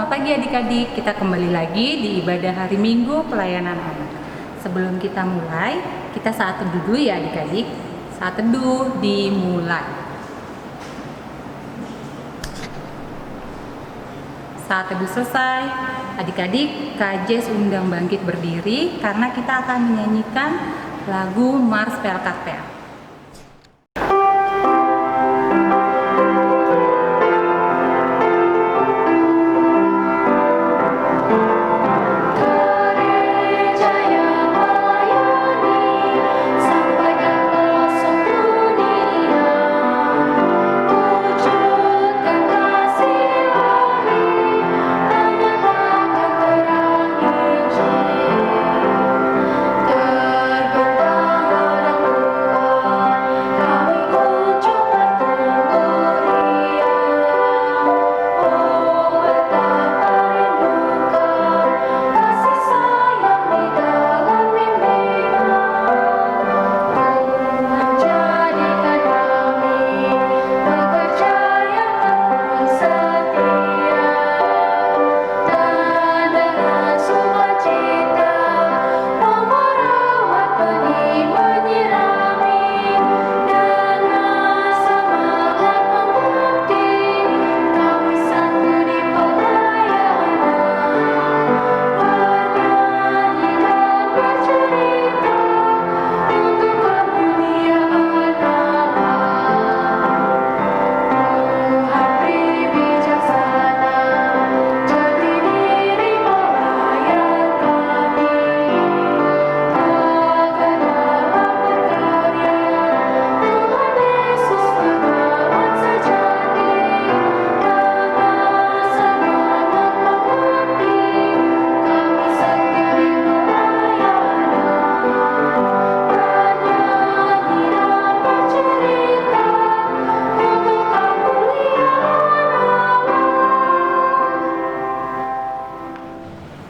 Selamat pagi adik-adik, kita kembali lagi di ibadah hari Minggu pelayanan anak. Sebelum kita mulai, kita saat teduh dulu ya adik-adik. Saat teduh dimulai. Saat teduh selesai, adik-adik Kak Jess undang bangkit berdiri karena kita akan menyanyikan lagu Mars Pel Karpel.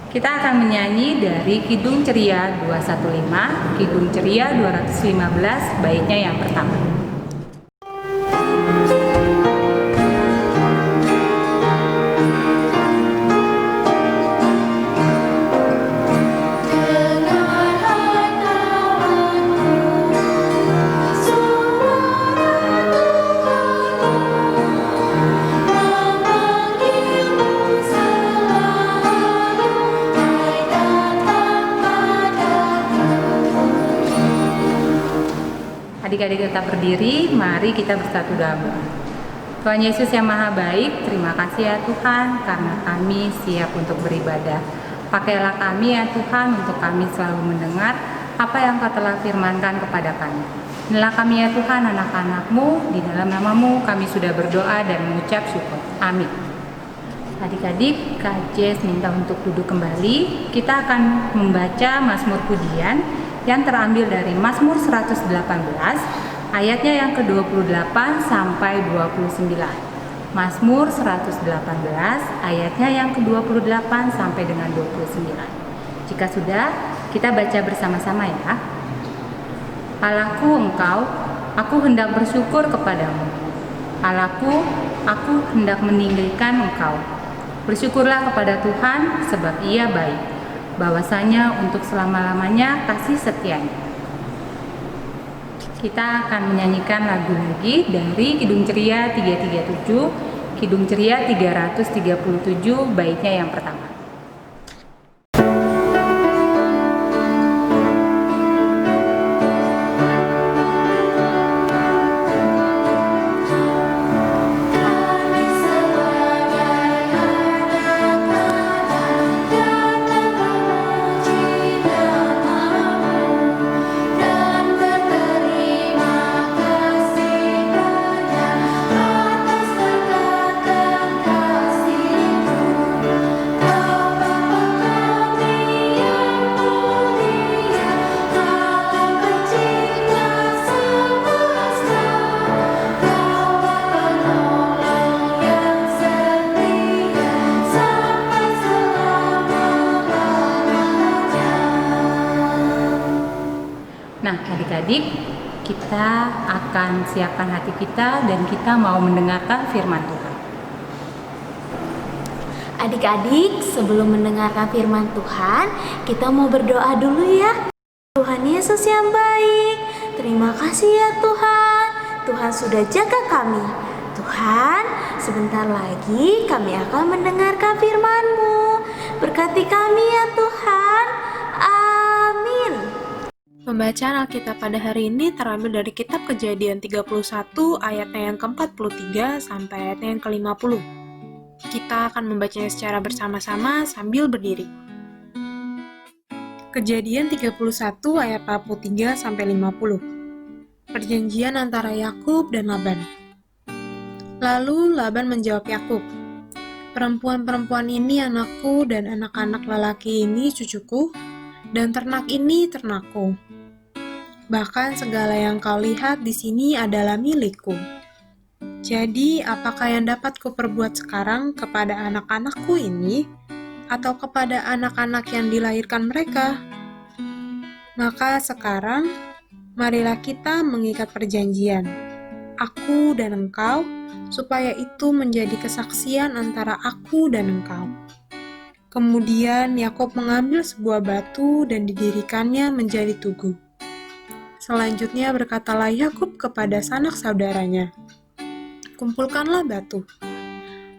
Kita akan menyanyi dari Kidung Ceria 215, Kidung Ceria 215, baitnya yang pertama. Adik-adik tetap berdiri, mari kita bersatu dalam doa. Tuhan Yesus yang Maha Baik, terima kasih ya Tuhan karena kami siap untuk beribadah. Pakailah kami ya Tuhan untuk kami selalu mendengar apa yang Kau telah firmankan kepada kami. Inilah kami ya Tuhan anak-anak-Mu, di dalam nama-Mu kami sudah berdoa dan mengucap syukur. Amin. Adik-adik, Kak Jess minta untuk duduk kembali. Kita akan membaca Mazmur Pujian yang terambil dari Mazmur 118 ayatnya yang ke-28 sampai 29. Mazmur 118 ayatnya yang ke-28 sampai dengan 29. Jika sudah, kita baca bersama-sama ya. Allahku Engkau, aku hendak bersyukur kepadamu. Allahku, aku hendak meninggikan Engkau. Bersyukurlah kepada Tuhan sebab Ia baik. Bahwasanya untuk selama-lamanya kasih setianya. Kita akan menyanyikan lagu lagi dari Kidung Ceria 337, Kidung Ceria 337, baitnya yang pertama. Nah, adik-adik, kita akan siapkan hati kita dan kita mau mendengarkan firman Tuhan. Adik-adik, sebelum mendengarkan firman Tuhan, kita mau berdoa dulu ya. Tuhan Yesus yang baik, terima kasih ya Tuhan. Tuhan sudah jaga kami. Tuhan, sebentar lagi kami akan mendengarkan firman-Mu. Berkati kami ya Tuhan. Amin. Pembacaan Alkitab pada hari ini terambil dari kitab Kejadian 31 ayatnya yang ke-43 sampai ayatnya yang ke-50. Kita akan membacanya secara bersama-sama sambil berdiri. Kejadian 31 ayat 43 sampai 50. Perjanjian antara Yakub dan Laban. Lalu Laban menjawab Yakub, "Perempuan-perempuan ini anakku dan anak-anak lelaki ini cucuku, dan ternak ini ternakku. Bahkan segala yang kau lihat di sini adalah milikku. Jadi, apakah yang dapat kuperbuat sekarang kepada anak-anakku ini, atau kepada anak-anak yang dilahirkan mereka? Maka sekarang, marilah kita mengikat perjanjian, aku dan engkau, supaya itu menjadi kesaksian antara aku dan engkau." Kemudian Yakub mengambil sebuah batu dan didirikannya menjadi tugu. Selanjutnya berkatalah Yakub kepada sanak saudaranya, "Kumpulkanlah batu."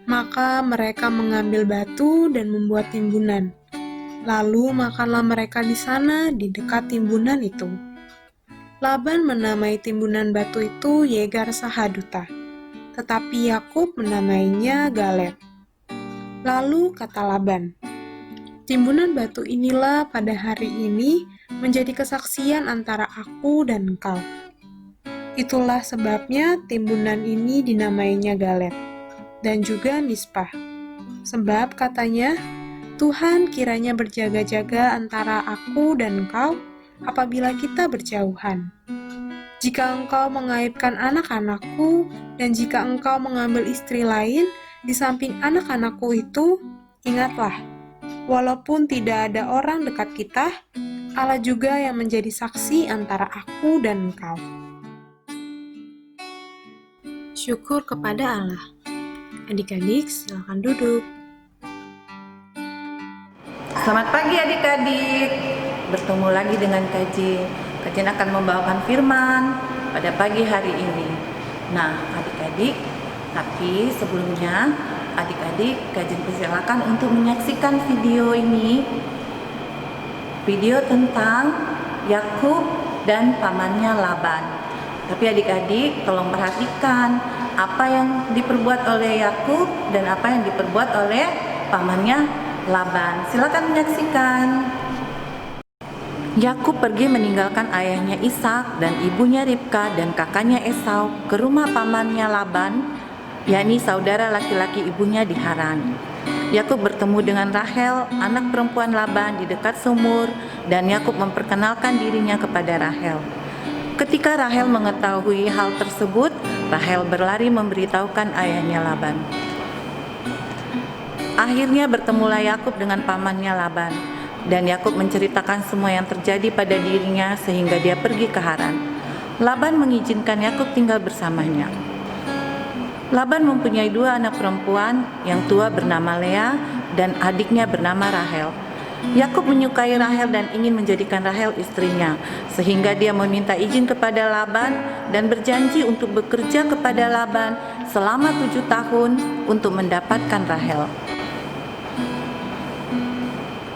Maka mereka mengambil batu dan membuat timbunan. Lalu makanlah mereka di sana di dekat timbunan itu. Laban menamai timbunan batu itu Yegar Sahaduta, tetapi Yakub menamainya Galed. Lalu kata Laban, "Timbunan batu inilah pada hari ini menjadi kesaksian antara aku dan engkau." Itulah sebabnya timbunan ini dinamainya Galed, dan juga Mispah. Sebab katanya, "Tuhan kiranya berjaga-jaga antara aku dan engkau apabila kita berjauhan. Jika engkau mengaibkan anak-anakku, dan jika engkau mengambil istri lain di samping anak-anakku itu, ingatlah, walaupun tidak ada orang dekat kita, Allah juga yang menjadi saksi antara aku dan engkau." Syukur kepada Allah. Adik-adik, silakan duduk. Selamat pagi adik-adik. Bertemu lagi dengan Kaji. Kajian akan membawakan firman pada pagi hari ini. Nah, adik-adik, tapi sebelumnya adik-adik Kajian persilakan untuk menyaksikan video ini. Video tentang Yakub dan pamannya Laban. Tapi adik-adik tolong perhatikan apa yang diperbuat oleh Yakub dan apa yang diperbuat oleh pamannya Laban. Silakan menyaksikan. Yakub pergi meninggalkan ayahnya Ishak dan ibunya Ribka dan kakaknya Esau ke rumah pamannya Laban, yakni saudara laki-laki ibunya di Haran. Yakub bertemu dengan Rahel, anak perempuan Laban di dekat sumur, dan Yakub memperkenalkan dirinya kepada Rahel. Ketika Rahel mengetahui hal tersebut, Rahel berlari memberitahukan ayahnya Laban. Akhirnya bertemulah Yakub dengan pamannya Laban, dan Yakub menceritakan semua yang terjadi pada dirinya sehingga dia pergi ke Haran. Laban mengizinkan Yakub tinggal bersamanya. Laban mempunyai 2 anak perempuan, yang tua bernama Lea dan adiknya bernama Rahel. Yakub menyukai Rahel dan ingin menjadikan Rahel istrinya, sehingga dia meminta izin kepada Laban dan berjanji untuk bekerja kepada Laban selama 7 tahun untuk mendapatkan Rahel.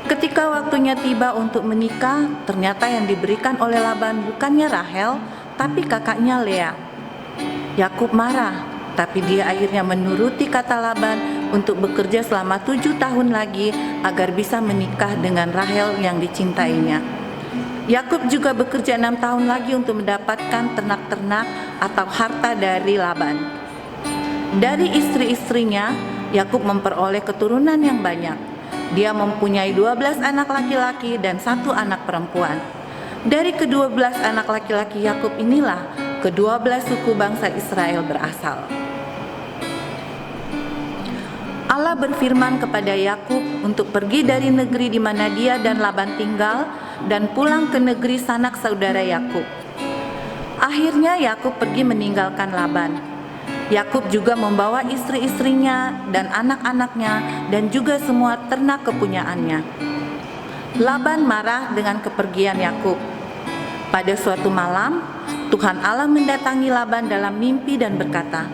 Ketika waktunya tiba untuk menikah, ternyata yang diberikan oleh Laban bukannya Rahel, tapi kakaknya Lea. Yakub marah, tapi dia akhirnya menuruti kata Laban untuk bekerja selama 7 tahun lagi agar bisa menikah dengan Rahel yang dicintainya. Yakub juga bekerja 6 tahun lagi untuk mendapatkan ternak-ternak atau harta dari Laban. Dari istri-istrinya, Yakub memperoleh keturunan yang banyak. Dia mempunyai 12 anak laki-laki dan 1 anak perempuan. Dari ke-12 anak laki-laki Yakub inilah ke-12 suku bangsa Israel berasal. Allah berfirman kepada Yakub untuk pergi dari negeri di mana dia dan Laban tinggal dan pulang ke negeri sanak saudara Yakub. Akhirnya Yakub pergi meninggalkan Laban. Yakub juga membawa istri-istrinya dan anak-anaknya dan juga semua ternak kepunyaannya. Laban marah dengan kepergian Yakub. Pada suatu malam, Tuhan Allah mendatangi Laban dalam mimpi dan berkata,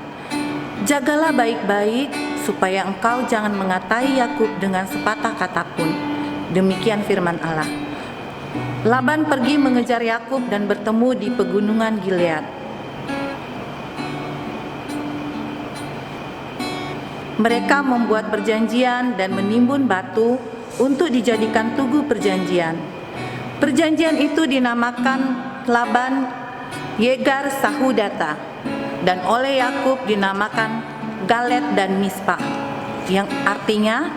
"Jagalah baik-baik supaya engkau jangan mengatai Yakub dengan sepatah kata pun." Demikian firman Allah. Laban pergi mengejar Yakub dan bertemu di pegunungan Gilead. Mereka membuat perjanjian dan menimbun batu untuk dijadikan tugu perjanjian. Perjanjian itu dinamakan Laban Yegar Sahudata, dan oleh Yakub dinamakan Galet dan Mispa, yang artinya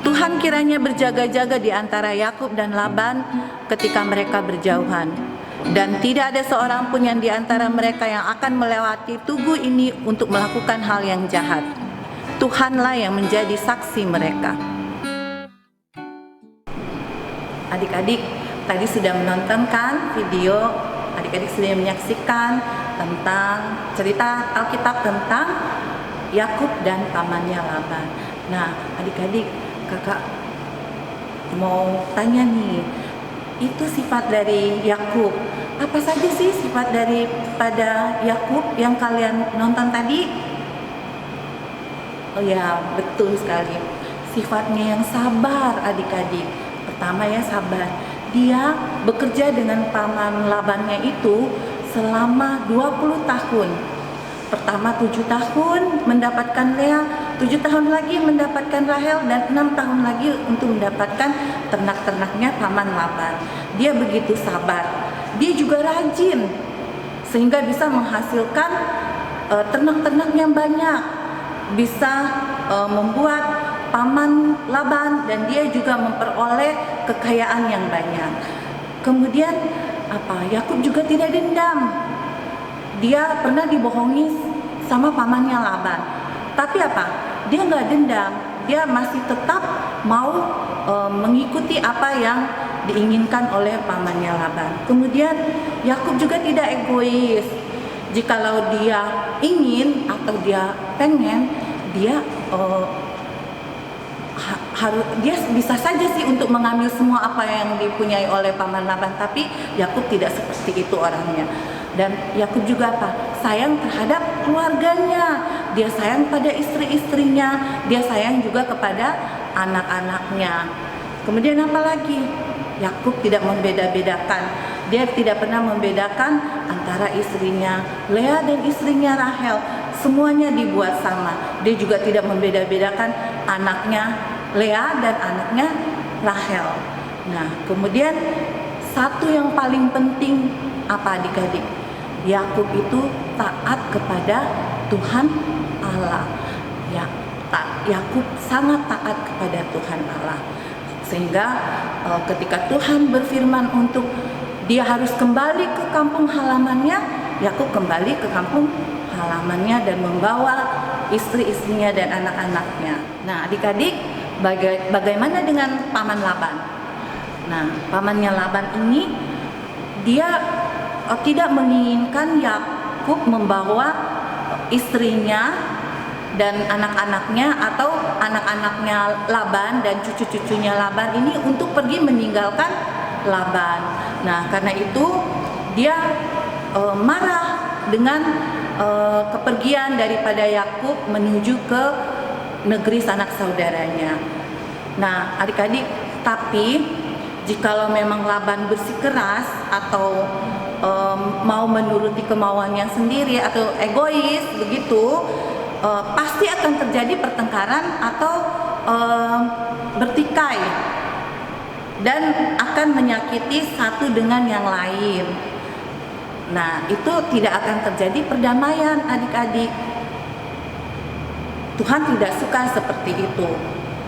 Tuhan kiranya berjaga-jaga di antara Yakub dan Laban ketika mereka berjauhan, dan tidak ada seorang pun yang di antara mereka yang akan melewati tugu ini untuk melakukan hal yang jahat. Tuhanlah yang menjadi saksi mereka. Adik-adik tadi sudah menonton kan video, adik-adik sudah menyaksikan tentang cerita Alkitab tentang Yakub dan pamannya Laban. Nah, adik-adik, kakak mau tanya nih, itu sifat dari Yakub. Apa saja sih sifat daripada Yakub yang kalian nonton tadi? Oh ya, betul sekali. Sifatnya yang sabar, adik-adik. Pertama ya, sabar. Dia bekerja dengan paman Labannya itu selama 20 tahun. Pertama 7 tahun mendapatkan Lea, 7 tahun lagi mendapatkan Rahel, dan 6 tahun lagi untuk mendapatkan ternak-ternaknya paman Laban. Dia begitu sabar. Dia juga rajin sehingga bisa menghasilkan ternak-ternak yang banyak, bisa membuat paman Laban dan dia juga memperoleh kekayaan yang banyak. Kemudian Yakub juga tidak dendam. Dia pernah dibohongi sama pamannya Laban, tapi dia nggak dendam. Dia masih tetap mau mengikuti apa yang diinginkan oleh pamannya Laban. Kemudian Yakub juga tidak egois. Jikalau dia ingin atau dia pengen, dia dia bisa saja sih untuk mengambil semua apa yang dipunyai oleh paman Laban, tapi Yakub tidak seperti itu orangnya. Dan Yakub juga sayang terhadap keluarganya. Dia sayang pada istri-istrinya, dia sayang juga kepada anak-anaknya. Kemudian apa lagi? Yakub tidak membeda-bedakan. Dia tidak pernah membedakan antara istrinya Lea dan istrinya Rahel. Semuanya dibuat sama. Dia juga tidak membeda-bedakan anaknya Lea dan anaknya Rahel. Nah, kemudian satu yang paling penting adik-adik? Yakub itu taat kepada Tuhan Allah. Yakub sangat taat kepada Tuhan Allah. Sehingga ketika Tuhan berfirman untuk dia harus kembali ke kampung halamannya, Yakub kembali ke kampung halamannya dan membawa istri-istrinya dan anak-anaknya. Nah, adik-adik, bagaimana dengan paman Laban? Nah, pamannya Laban ini dia tidak menginginkan Yakub membawa istrinya dan anak-anaknya atau anak-anaknya Laban dan cucu-cucunya Laban ini untuk pergi meninggalkan Laban. Nah, karena itu dia marah dengan kepergian daripada Yakub menuju ke negeri sanak saudaranya. Nah, adik-adik, tapi jikalau memang Laban bersikeras atau mau menuruti kemauannya sendiri atau egois begitu, pasti akan terjadi pertengkaran atau bertikai dan akan menyakiti satu dengan yang lain. Nah, itu tidak akan terjadi perdamaian, adik-adik. Tuhan tidak suka seperti itu.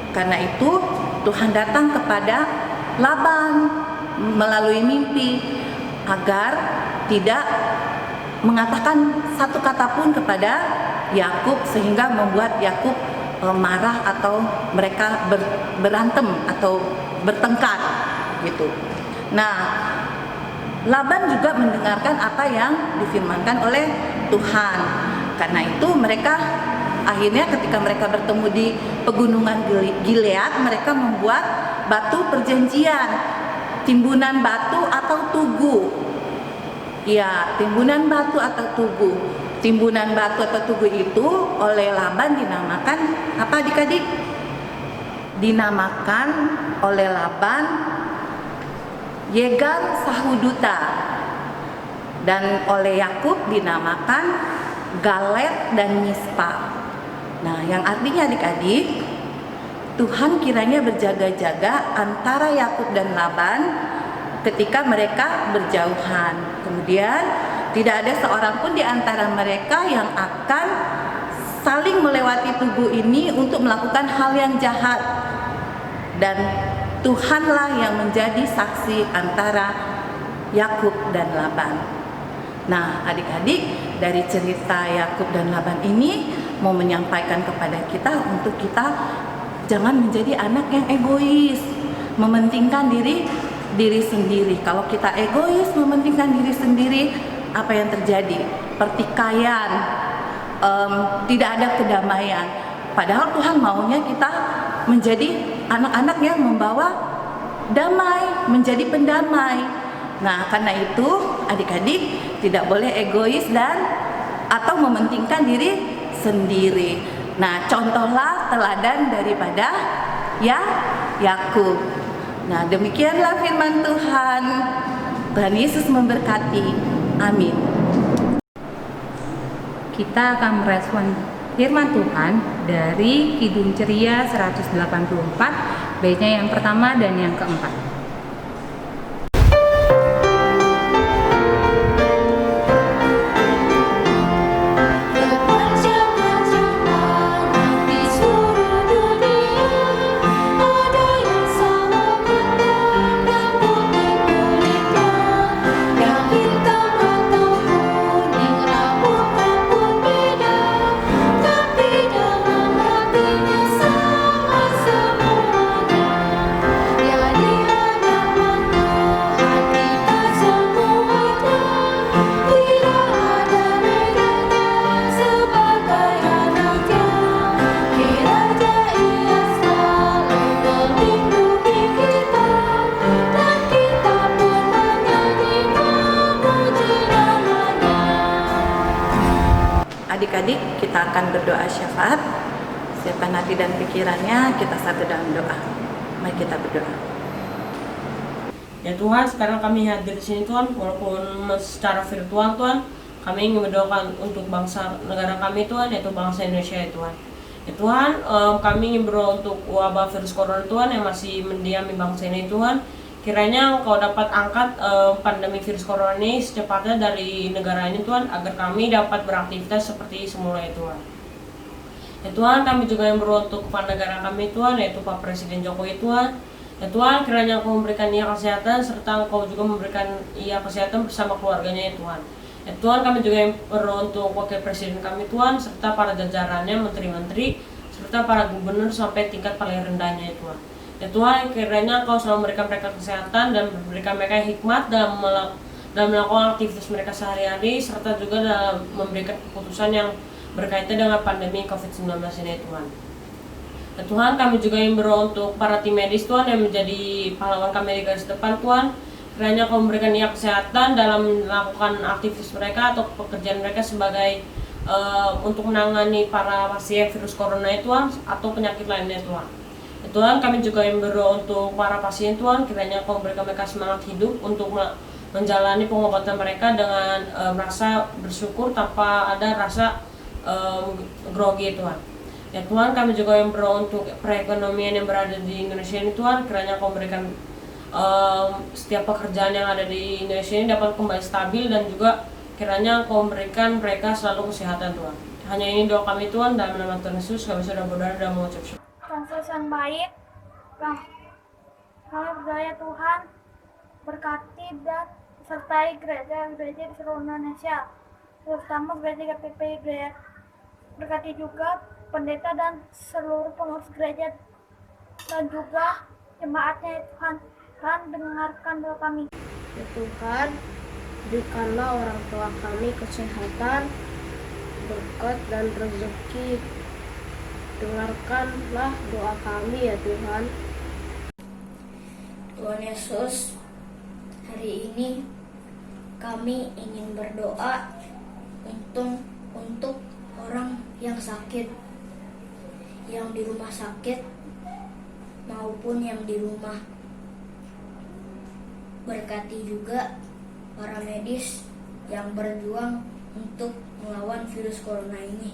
Karena itu Tuhan datang kepada Laban melalui mimpi agar tidak mengatakan satu kata pun kepada Yakub sehingga membuat Yakub marah atau mereka berantem atau bertengkar gitu. Nah, Laban juga mendengarkan apa yang difirmankan oleh Tuhan. karena itu mereka akhirnya ketika mereka bertemu di pegunungan Gilead, mereka membuat batu perjanjian, timbunan batu atau tugu. Ya, timbunan batu atau tugu. Timbunan batu atau tugu itu oleh Laban dinamakan apa adik-adik? Dinamakan oleh Laban Yegar Sahuduta, dan oleh Yakub dinamakan Galet dan Mispa. Nah, yang artinya adik-adik, Tuhan kiranya berjaga-jaga antara Yakub dan Laban ketika mereka berjauhan. Kemudian tidak ada seorang pun di antara mereka yang akan saling melewati tugu ini untuk melakukan hal yang jahat. Dan Tuhanlah yang menjadi saksi antara Yakub dan Laban. Nah, adik-adik, dari cerita Yakub dan Laban ini mau menyampaikan kepada kita untuk kita jangan menjadi anak yang egois, mementingkan diri sendiri. Kalau kita egois, mementingkan diri sendiri, apa yang terjadi? Pertikaian, tidak ada kedamaian. Padahal Tuhan maunya kita menjadi anak-anak yang membawa damai, menjadi pendamai. Nah, karena itu adik-adik tidak boleh egois dan atau mementingkan diri sendiri. Nah, contohlah teladan daripada Yakub. Nah, demikianlah firman Tuhan. Tuhan Yesus memberkati. Amin. Kita akan merespon firman Tuhan dari Kidung Ceria 184, baitnya yang pertama dan yang keempat. Adik-adik, kita akan berdoa syafaat. Siapkan hati dan pikirannya, kita satu dalam doa. Mari kita berdoa. Ya Tuhan, sekarang kami hadir di sini Tuhan, walaupun secara virtual Tuhan, kami ingin mendoakan untuk bangsa negara kami Tuhan, yaitu bangsa Indonesia ya Tuhan. Ya Tuhan, kami ingin berdoa untuk wabah virus corona Tuhan yang masih mendiami bangsa ini Tuhan. Kiranya Engkau dapat angkat pandemi virus corona ini secepatnya dari negara ini Tuhan, agar kami dapat beraktivitas seperti semula ya Tuhan. Ya Tuhan, kami juga yang berdoa untuk kepala negara kami Tuhan, yaitu Pak Presiden Jokowi Tuhan. Ya Tuhan, kiranya Engkau memberikan ia kesehatan, serta Engkau juga memberikan ia kesehatan bersama keluarganya ya Tuhan. Ya Tuhan, kami juga yang berdoa untuk Wakil Presiden kami Tuhan, serta para jajarannya, menteri-menteri, serta para gubernur sampai tingkat paling rendahnya ya Tuhan. Ya Tuhan, kiranya Engkau selalu memberikan mereka kesehatan dan memberikan mereka hikmat dalam melakukan aktivitas mereka sehari-hari, serta juga dalam memberikan keputusan yang berkaitan dengan pandemi COVID-19 ini ya Tuhan. Ya Tuhan, kami juga ingin berdoa untuk para tim medis Tuhan yang menjadi pahlawan kami di garis depan Tuhan. Kiranya Engkau memberikan ia kesehatan dalam melakukan aktivitas mereka atau pekerjaan mereka sebagai untuk menangani para pasien virus corona ya Tuhan atau penyakit lainnya Tuhan. Ya Tuhan, kami juga yang berdoa untuk para pasien Tuhan, kiranya Engkau memberikan mereka semangat hidup untuk menjalani pengobatan mereka dengan merasa bersyukur tanpa ada rasa grogi Tuhan. Ya Tuhan, kami juga yang berdoa untuk perekonomian yang berada di Indonesia ini Tuhan, kiranya Engkau memberikan setiap pekerjaan yang ada di Indonesia ini dapat kembali stabil, dan juga kiranya Engkau memberikan mereka selalu kesehatan Tuhan. Hanya ini doa kami Tuhan, dalam nama Tuhan Yesus kami sudah berdoa dan mengucap syukur. Tuhan Yesus yang baik, kami berdoa Tuhan berkati dan sertai gereja-gereja di seluruh Indonesia, terutama gereja GPP Gereja. Berkati juga pendeta dan seluruh pengurus gereja dan juga jemaatnya Tuhan. Tuhan dengarkan doa kami. Ya Tuhan, berikanlah orang tua kami kesehatan berkat dan rezeki. Dengarkanlah doa kami ya Tuhan. Tuhan Yesus, hari ini kami ingin berdoa untuk orang yang sakit, yang di rumah sakit maupun yang di rumah. Berkati juga para medis yang berjuang untuk melawan virus corona ini.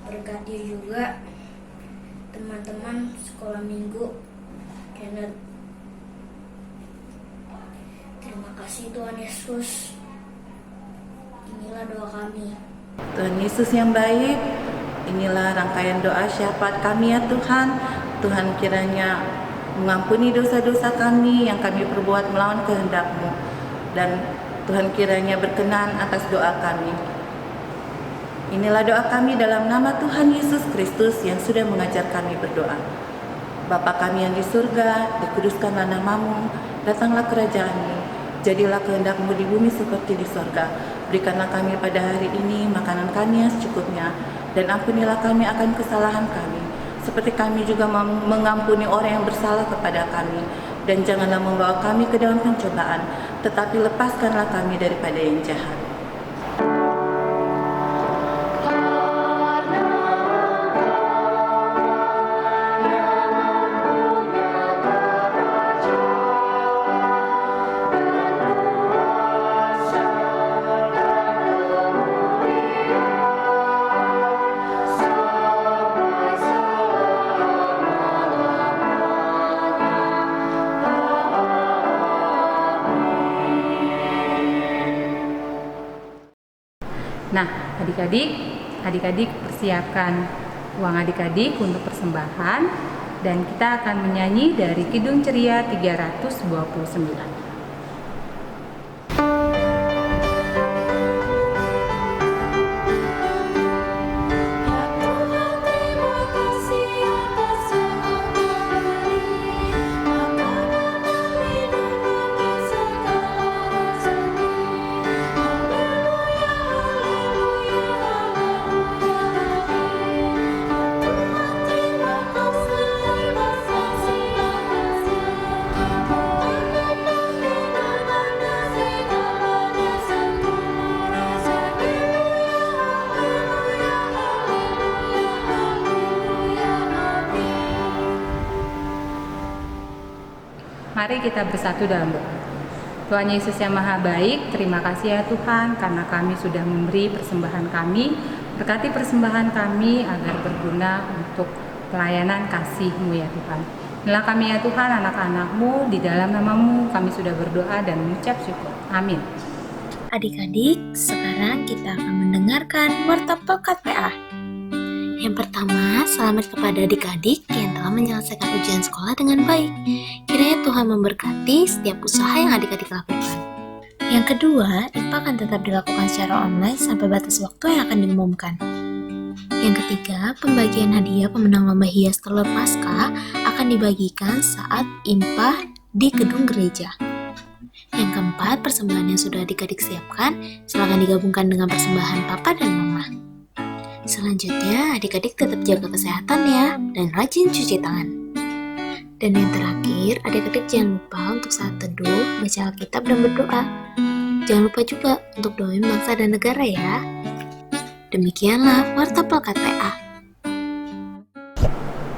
Berkati juga teman-teman sekolah minggu Kenneth. Terima kasih Tuhan Yesus. Inilah doa kami. Tuhan Yesus yang baik, inilah rangkaian doa syafaat kami ya Tuhan. Tuhan kiranya mengampuni dosa-dosa kami yang kami perbuat melawan kehendak-Mu. Dan Tuhan kiranya berkenan atas doa kami. Inilah doa kami dalam nama Tuhan Yesus Kristus yang sudah mengajar kami berdoa. Bapa kami yang di surga, dikuduskanlah nama-Mu, datanglah kerajaan-Mu, jadilah kehendak-Mu di bumi seperti di surga. Berikanlah kami pada hari ini makanan kami yang secukupnya, dan ampunilah kami akan kesalahan kami, seperti kami juga mengampuni orang yang bersalah kepada kami. Dan janganlah membawa kami ke dalam pencobaan, tetapi lepaskanlah kami daripada yang jahat. Nah, adik-adik persiapkan uang adik-adik untuk persembahan, dan kita akan menyanyi dari Kidung Ceria 329. Mari kita bersatu dalam doa. Tuhan Yesus yang Maha Baik, terima kasih ya Tuhan karena kami sudah memberi persembahan kami. Berkati persembahan kami agar berguna untuk pelayanan kasih-Mu ya Tuhan. Inilah kami ya Tuhan, anak-anak-Mu, di dalam nama-Mu kami sudah berdoa dan mengucap syukur. Amin. Adik-adik, sekarang kita akan mendengarkan Warta Pelkat PA. Yang pertama, selamat kepada adik-adik yang telah menyelesaikan ujian sekolah dengan baik. Kiranya Tuhan memberkati setiap usaha yang adik-adik lakukan. Yang kedua, IPA akan tetap dilakukan secara online sampai batas waktu yang akan diumumkan. Yang ketiga, pembagian hadiah pemenang lomba hias telur Paskah akan dibagikan saat IMPA di gedung gereja. Yang keempat, persembahan yang sudah adik-adik siapkan silakan digabungkan dengan persembahan papa dan mama. Selanjutnya, adik-adik tetap jaga kesehatan ya, dan rajin cuci tangan. Dan yang terakhir, adik-adik jangan lupa untuk saat teduh, baca Alkitab dan berdoa. Jangan lupa juga untuk doain bangsa dan negara ya. Demikianlah Warta Pelkat PA.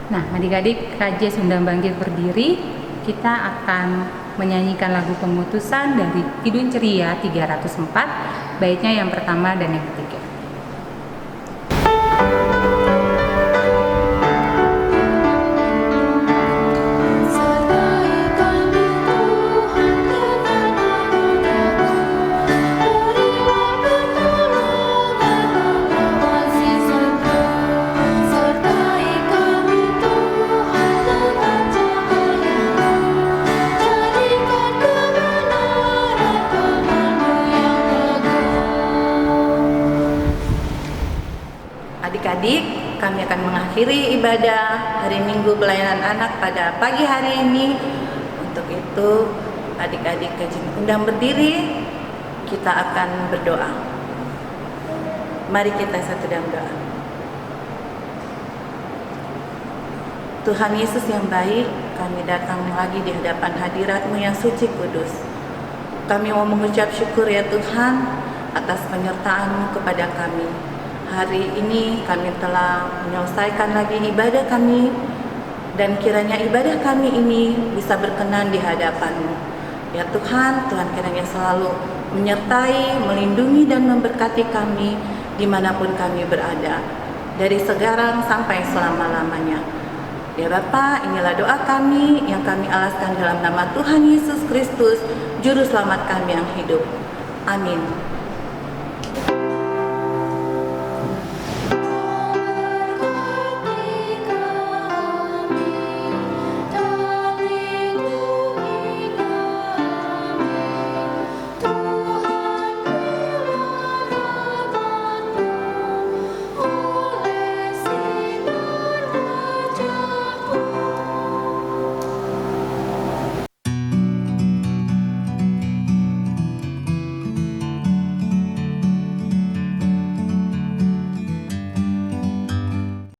Nah, adik-adik, KJ Sundang Bangkit Berdiri, kita akan menyanyikan lagu pemutusan dari Kidung Ceria 304, baitnya yang pertama dan yang ketiga. Adik-adik, kami akan mengakhiri ibadah hari Minggu pelayanan anak pada pagi hari ini. Untuk itu, adik-adik KJ Undang berdiri, kita akan berdoa. Mari kita satu dalam doa. Tuhan Yesus yang baik, kami datang lagi di hadapan hadirat-Mu yang suci kudus. Kami mau mengucap syukur ya Tuhan atas penyertaan-Mu kepada kami. Hari ini kami telah menyelesaikan lagi ibadah kami, dan kiranya ibadah kami ini bisa berkenan di hadapan-Mu. Ya Tuhan, Tuhan kiranya selalu menyertai, melindungi dan memberkati kami dimanapun kami berada, dari sekarang sampai selama-lamanya. Ya Bapa, inilah doa kami yang kami alaskan dalam nama Tuhan Yesus Kristus, Juru Selamat kami yang hidup. Amin.